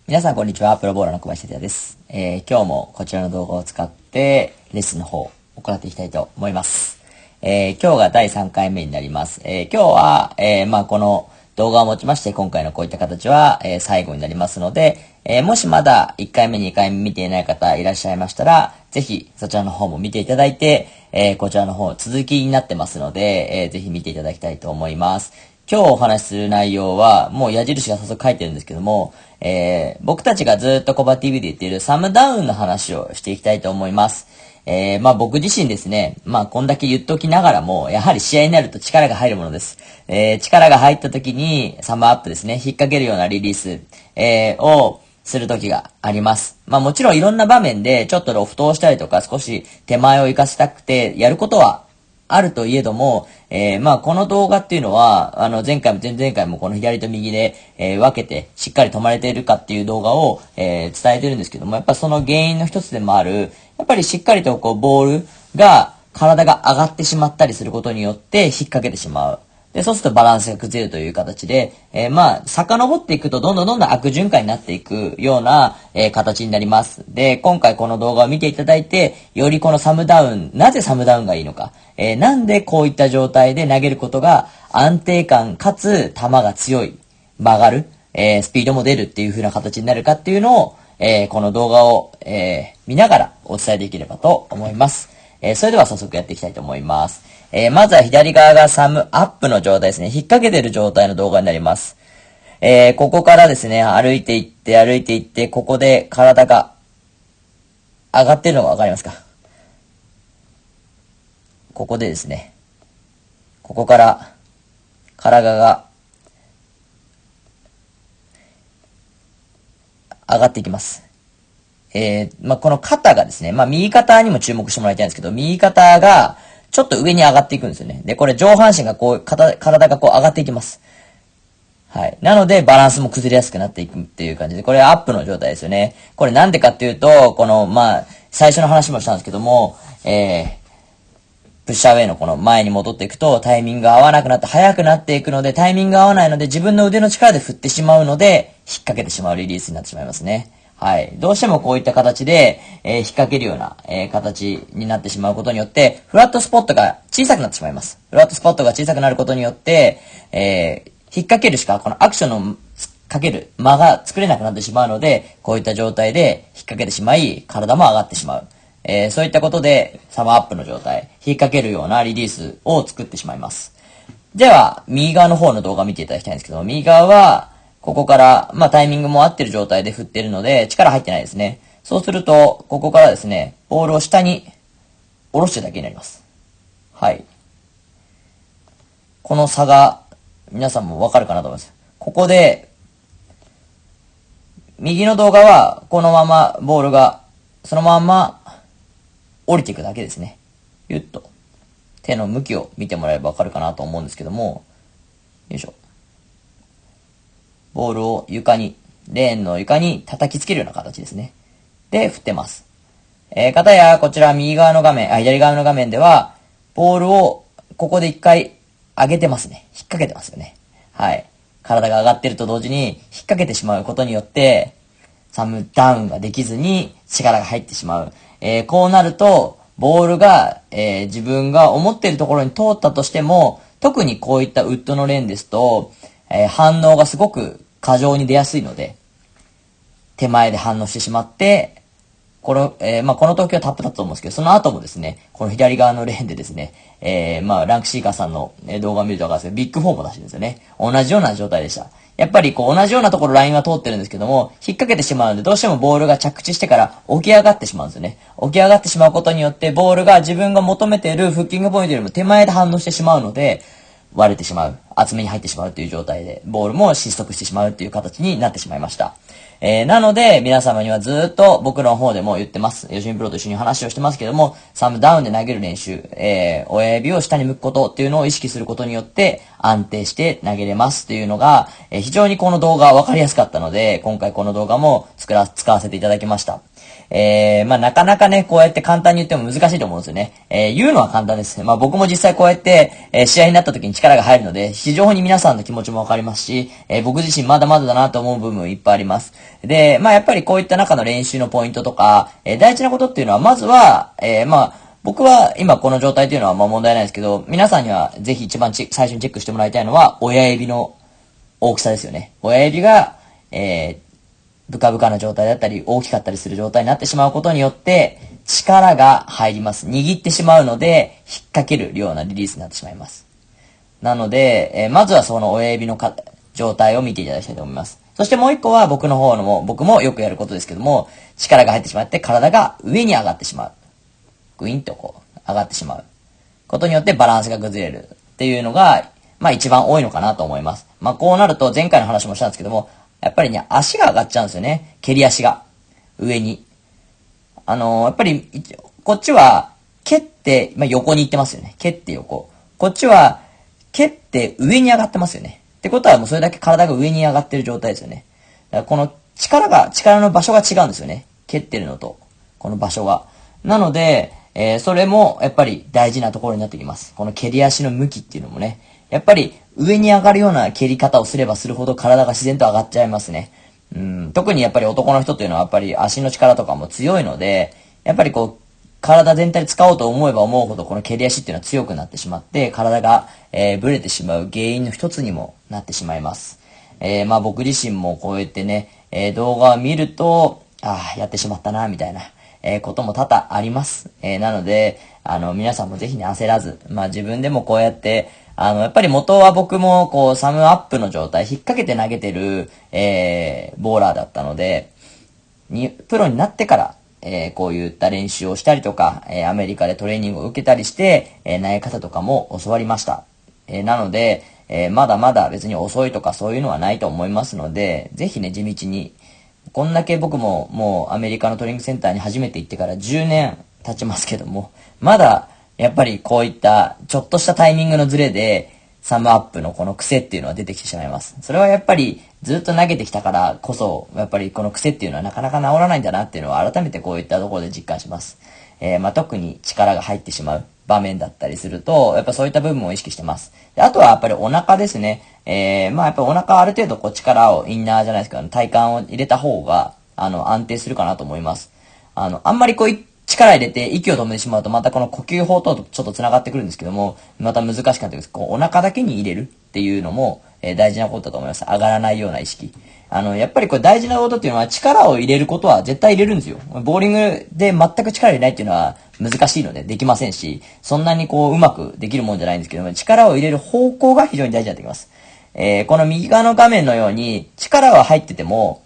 皆さんこんにちは。プロボーラーの小林哲也です。今日もこちらの動画を使ってレッスンの方を行っていきたいと思います。今日が第3回目になります。今日は、この動画をもちまして今回のこういった形は、最後になりますので、もしまだ1回目2回目見ていない方いらっしゃいましたら、ぜひそちらの方も見ていただいて、こちらの方続きになってますので、ぜひ見ていただきたいと思います。今日お話しする内容は、もう矢印が早速書いてるんですけども、僕たちがずっとコバ TV で言っているサムダウンの話をしていきたいと思います。僕自身ですね、こんだけ言っときながらも、やはり試合になると力が入るものです。力が入った時に、サムアップですね、引っ掛けるようなリリース、をする時があります。もちろんいろんな場面で、ちょっとロフトをしたりとか、少し手前を活かしたくて、やることは、あるといえども、この動画っていうのは、前回も前々回もこの左と右で、分けてしっかり止まれているかっていう動画を、伝えてるんですけども、やっぱその原因の一つでもある、やっぱりしっかりとこうボールが体が上がってしまったりすることによって引っ掛けてしまう。で、そうするとバランスが崩れるという形で、遡っていくとどんどん悪循環になっていくような、形になります。で、今回この動画を見ていただいて、よりこのサムダウン、なぜサムダウンがいいのか、なんでこういった状態で投げることが安定感かつ球が強い、曲がる、スピードも出るっていう風な形になるかっていうのを、この動画を、見ながらお伝えできればと思います。それでは早速やっていきたいと思います。まずは左側がサムアップの状態ですね。引っ掛けてる状態の動画になります。ここからですね、歩いていって、ここで体が上がってるのがわかりますか？ここでですね、ここから体が上がっていきます。この肩がですね、右肩にも注目してもらいたいんですけど、右肩がちょっと上に上がっていくんですよね。で、これ上半身がこう、体がこう上がっていきます。はい。なので、バランスも崩れやすくなっていくっていう感じで、これアップの状態ですよね。これなんでかっていうと、この、最初の話もしたんですけども、プッシャーウェイのこの前に戻っていくと、タイミングが合わなくなって速くなっていくので、タイミングが合わないので、自分の腕の力で振ってしまうので、引っ掛けてしまうリリースになってしまいますね。はい。どうしてもこういった形で、引っ掛けるような、形になってしまうことによって、フラットスポットが小さくなってしまいます。フラットスポットが小さくなることによって、引っ掛けるしか、このアクションのかける間が作れなくなってしまうので、こういった状態で引っ掛けてしまい、体も上がってしまう。そういったことで、サムアップの状態、引っ掛けるようなリリースを作ってしまいます。では、右側の方の動画を見ていただきたいんですけど、右側は、ここから、タイミングも合ってる状態で振ってるので、力入ってないですね。そうすると、ここからですね、ボールを下に下ろしてるだけになります。はい。この差が、皆さんもわかるかなと思います。ここで、右の動画は、このままボールが、そのまま降りていくだけですね。ゆっと。手の向きを見てもらえればわかるかなと思うんですけども、よいしょ。ボールを床に、レーンの床に叩きつけるような形ですね。で、振ってます。片や、こちら右側の画面、左側の画面では、ボールを、ここで一回上げてますね。引っ掛けてますよね。はい。体が上がってると同時に、引っ掛けてしまうことによって、サムダウンができずに力が入ってしまう。こうなると、ボールが、自分が思っているところに通ったとしても、特にこういったウッドのレーンですと、反応がすごく過剰に出やすいので、手前で反応してしまって、この時はタップだったと思うんですけど、その後もですね、この左側のレーンでですね、ランクシーカーさんの動画を見るとわかるんですけど、ビッグフォーも出してるんですよね。同じような状態でした。やっぱり同じようなところラインは通ってるんですけども、引っ掛けてしまうので、どうしてもボールが着地してから起き上がってしまうんですよね。起き上がってしまうことによって、ボールが自分が求めているフッキングポイントよりも手前で反応してしまうので、割れてしまう。厚めに入ってしまうという状態で、ボールも失速してしまうという形になってしまいました。なので、皆様にはずっと僕の方でも言ってます。ヨシミプロと一緒に話をしてますけども、サムダウンで投げる練習、親指を下に向くことっていうのを意識することによって安定して投げれますっていうのが、非常にこの動画分かりやすかったので、今回この動画も使わせていただきました。まあなかなかね、こうやって簡単に言っても難しいと思うんですよね。言うのは簡単です。まあ僕も実際こうやって、試合になった時に力が入るので、非常に皆さんの気持ちもわかりますし、僕自身まだまだだなと思う部分いっぱいあります。で、まあやっぱりこういった中の練習のポイントとか、大事なことっていうのは、まずは、まあ、僕は今この状態というのはまあ問題ないですけど、皆さんにはぜひ一番最初にチェックしてもらいたいのは、親指の大きさですよね。親指が、ブカブカな状態だったり、大きかったりする状態になってしまうことによって、力が入ります。握ってしまうので、引っ掛けるようなリリースになってしまいます。なので、まずはその親指の状態を見ていただきたいと思います。そしてもう一個は僕もよくやることですけども、力が入ってしまって体が上に上がってしまう。グインとこう、上がってしまう。ことによってバランスが崩れるっていうのが、まあ一番多いのかなと思います。まあこうなると前回の話もしたんですけども、やっぱりね、足が上がっちゃうんですよね。蹴り足が。上に。やっぱり、こっちは、蹴って、まあ横に行ってますよね。蹴って横。こっちは、蹴って上に上がってますよね。ってことはもうそれだけ体が上に上がってる状態ですよね。だからこの力の場所が違うんですよね。蹴ってるのと、この場所が。なので、それもやっぱり大事なところになってきます。この蹴り足の向きっていうのもね。やっぱり上に上がるような蹴り方をすればするほど体が自然と上がっちゃいますね。特にやっぱり男の人っていうのはやっぱり足の力とかも強いので、やっぱりこう、体全体で使おうと思えば思うほどこの蹴り足っていうのは強くなってしまって、体が、ブレてしまう原因の一つにもなってしまいます。まあ僕自身もこうやってね、動画を見ると、やってしまったな、みたいな。ことも多々あります。なので、皆さんもぜひね、焦らず、まあ自分でもこうやって、やっぱり元は僕も、こう、サムアップの状態、引っ掛けて投げてる、ボーラーだったので、プロになってから、こういった練習をしたりとか、アメリカでトレーニングを受けたりして、投げ方とかも教わりました。なので、まだまだ別に遅いとかそういうのはないと思いますので、ぜひね、地道に、こんだけ僕ももうアメリカのトレーニングセンターに初めて行ってから10年経ちますけども、まだやっぱりこういったちょっとしたタイミングのズレでサムアップのこの癖っていうのは出てきてしまいます。それはやっぱりずっと投げてきたからこそ、やっぱりこの癖っていうのはなかなか治らないんだなっていうのは改めてこういったところで実感します。まあ、特に力が入ってしまう場面だったりすると、やっぱそういった部分を意識してます。であとはやっぱりお腹ですね。まあやっぱお腹ある程度こう力をインナーじゃないですか、体幹を入れた方が、安定するかなと思います。あんまりこう力入れて息を止めてしまうとまたこの呼吸法とちょっと繋がってくるんですけども、また難しかったです。こうお腹だけに入れるっていうのも、大事なことだと思います。上がらないような意識。やっぱりこれ大事なことっていうのは力を入れることは絶対入れるんですよ。ボーリングで全く力入れないっていうのは難しいのでできませんし、そんなにこううまくできるもんじゃないんですけども、力を入れる方向が非常に大事になってきます。この右側の画面のように力は入ってても、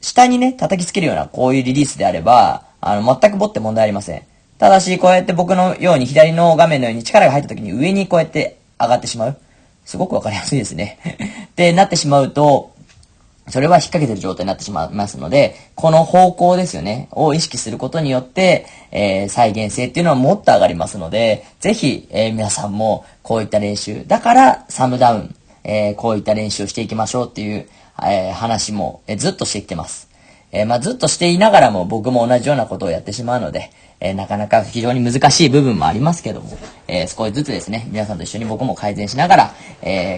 下にね、叩きつけるようなこういうリリースであれば、全くボって問題ありません。ただし、こうやって僕のように左の画面のように力が入った時に上にこうやって上がってしまう。すごくわかりやすいですね。ってなってしまうと、それは引っ掛けてる状態になってしまいますので、この方向ですよね、を意識することによって、再現性っていうのはもっと上がりますので、ぜひ、皆さんもこういった練習、だからサムダウン、こういった練習をしていきましょうっていう、話も、ずっとしてきてます。まあ、ずっとしていながらも僕も同じようなことをやってしまうので、なかなか非常に難しい部分もありますけども、少しずつですね、皆さんと一緒に僕も改善しながら、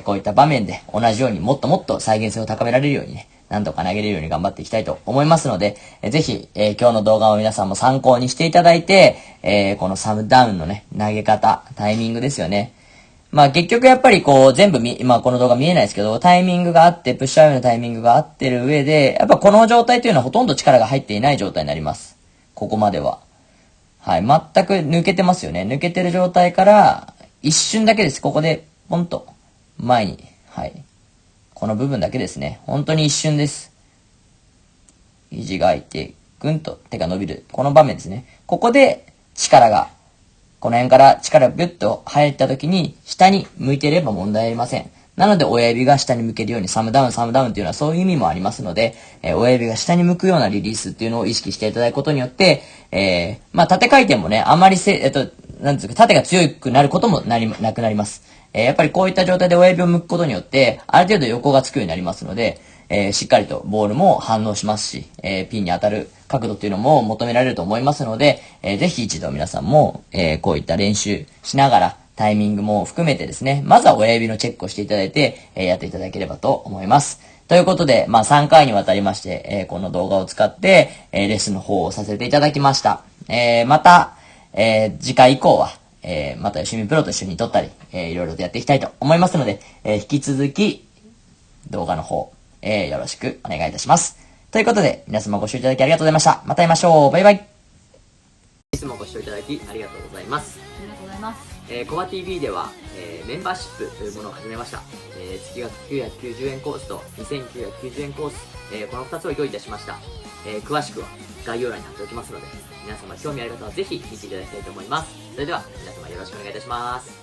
こういった場面で同じようにもっともっと再現性を高められるようにね、なんとか投げれるように頑張っていきたいと思いますので、ぜひ、今日の動画を皆さんも参考にしていただいて、このサムダウンのね、投げ方、タイミングですよね。まあ結局やっぱりこう全部まあこの動画見えないですけど、タイミングがあって、プッシュアウェイのタイミングが合ってる上で、やっぱこの状態というのはほとんど力が入っていない状態になります。ここまでは。はい。全く抜けてますよね。抜けてる状態から、一瞬だけです。ここで、ポンと、前に。はい。この部分だけですね。本当に一瞬です。肘が開いて、ぐんと手が伸びる。この場面ですね。ここで力が、この辺から力がビュッと入った時に、下に向いていれば問題ありません。なので、親指が下に向けるようにサムダウンっていうのはそういう意味もありますので、親指が下に向くようなリリースっていうのを意識していただくことによって、まあ、縦回転もね、あまりなんですか、縦が強くなることもなくなります。やっぱりこういった状態で親指を向くことによって、ある程度横がつくようになりますので、しっかりとボールも反応しますし、ピンに当たる角度っていうのも求められると思いますので、ぜひ一度皆さんも、こういった練習しながら、タイミングも含めてですね、まずは親指のチェックをしていただいて、やっていただければと思います。ということで、3回にわたりまして、この動画を使って、レッスンの方をさせていただきました。また、次回以降は、またよしみプロと一緒に撮ったり、いろいろとやっていきたいと思いますので、引き続き、動画の方、よろしくお願いいたします。ということで、皆様ご視聴いただきありがとうございました。また会いましょう。バイバイ。いつもご視聴いただきありがとうございます。ありがとうございます。コバ TV では、メンバーシップというものを始めました。月額990円コースと2990円コース、この2つを用意いたしました。詳しくは概要欄に貼っておきますので、皆様興味ある方はぜひ見ていただきたいと思います。それでは皆様よろしくお願いいたします。